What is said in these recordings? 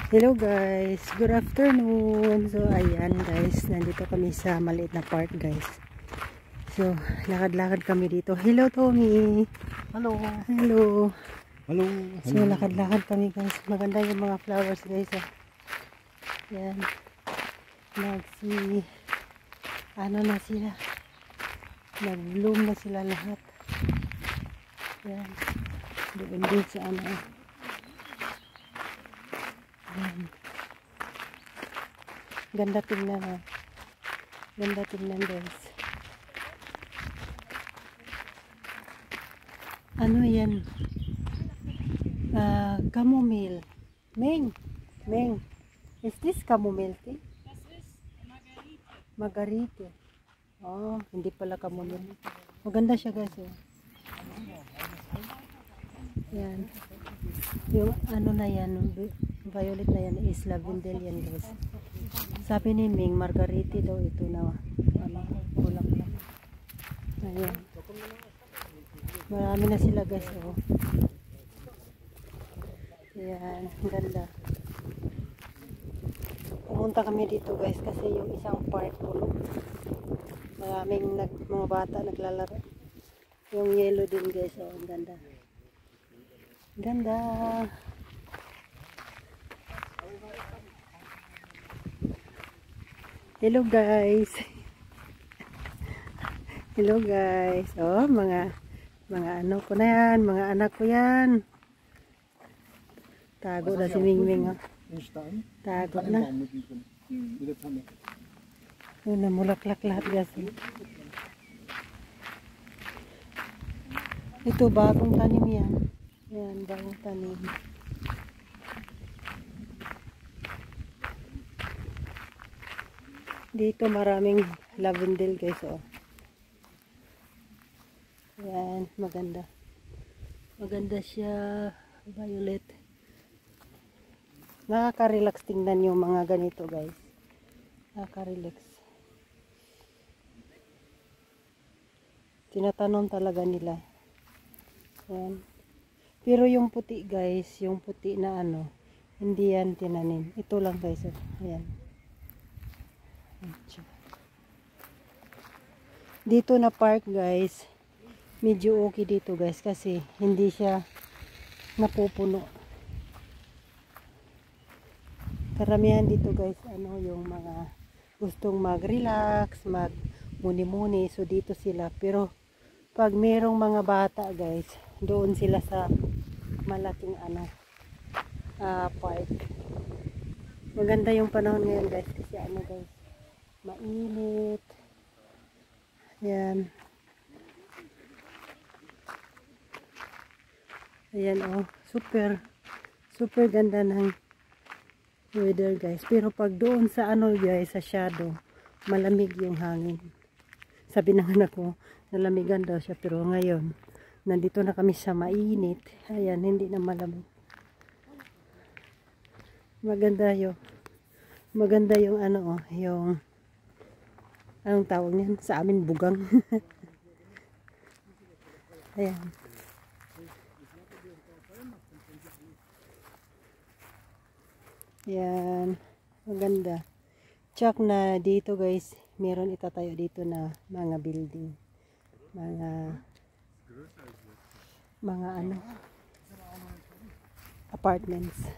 Hello guys, good afternoon. So ayan guys, nandito kami sa maliit na park guys. So lakad-lakad kami dito. Hello Tommy. Hello. Hello. Hello. So lakad-lakad kami guys. Maganda yung mga flowers guys. Yan. Ano na sila. Nag-bloom na sila lahat. Yan. Doon din sa ano. Yan. Ganda tingnan ha. Ganda tingnan guys. Ano yan? Chamomile. Meng. Is this chamomile tea? Das ist Margarite. Margarite. Oh, hindi pala chamomile. Maganda siya guys. Oh. Yan. Yung ano na yan, violet na yan is lavendel yan guys. Sabi ni Ming, Margarite daw ito na ano, bulaklak. Ayan. Marami na sila guys. Oh. Ayan, ganda. Pumunta kami dito guys kasi yung isang park puno. Maraming mga bata naglalaro. Yung yellow din guys. Oh, ang ganda. Ganda. Hello guys. Hello guys. Oh, mga ano ko na yan, mga anak ko yan. Tago na si Mingming. Oh. Tago na. Yun, namulaklak lahat guys. Ito bagong tanim yan. Yan, bagong tanim. Dito maraming lavendel guys. Oh. Yan, maganda. Maganda siya. Violet. Nakaka-relax tingnan yung mga ganito guys. Nakaka-relax. Tinatanom talaga nila. Yan. Pero yung puti guys, yung puti na ano, hindi yan tinanim. Ito lang guys. Ayan. Dito na park guys, medyo okay dito guys kasi hindi siya napupuno. Karamihan dito guys, ano yung mga gustong mag-relax, mag-muni-muni. So dito sila. Pero pag merong mga bata guys, doon sila sa malaking ano park. Maganda yung panahon ngayon guys kasi ano guys, mainit. Yan. Ayan oh, super ganda ng weather guys. Pero pag doon sa ano guys, sa shadow, malamig yung hangin. Sabi ng anak ko, nalamigan daw siya, pero ngayon nandito na kami sa mainit. Ayan, hindi na malamig. Maganda yung ano oh, yung anong tawag niyan? Sa amin bugang. Ayan. Yan, maganda. Check na dito guys, meron itatayo dito na mga building. Mga ano, apartments.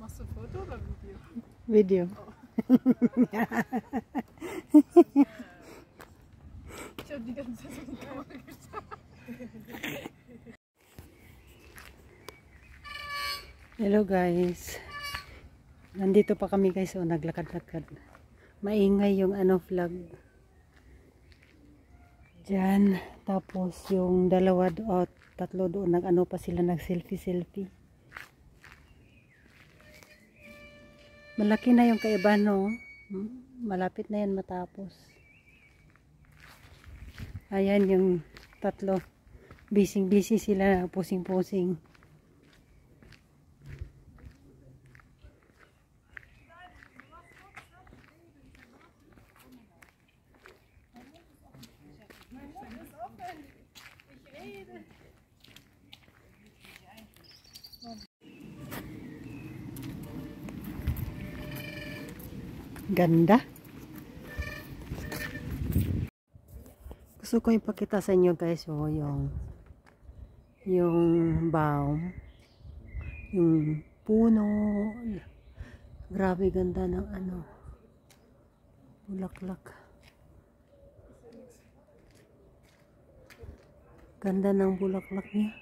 Machst du Foto oder Video? Video. Ich habe die ganze Zeit in die Kamera geschaut. Hello guys. Nandito pa kami guys, oh, naglakad-lakad. Maingay yung ano vlog. Diyan, tapos yung dalawa o tatlo doon nag-ano pa sila, nag-selfie. Malaki na yung kaiba no. Malapit na yan matapos. Ayan yung tatlo. Busy sila, pusing-pusing. Ganda. Gusto ko ipakita sa inyo guys yung baum, yung puno. Grabe ganda ng bulaklak. Ganda ng bulaklak niya.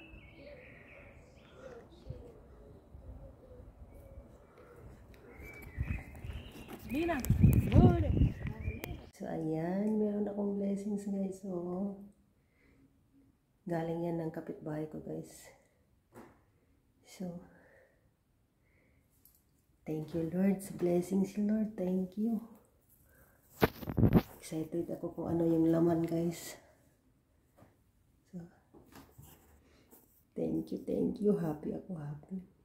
So ayan, meron akong blessings guys. So galing yan ng kapitbahay ko guys. So thank you Lord, sa blessings Lord, thank you. Excited ako kung ano yung laman guys. So thank you, happy ako, happy.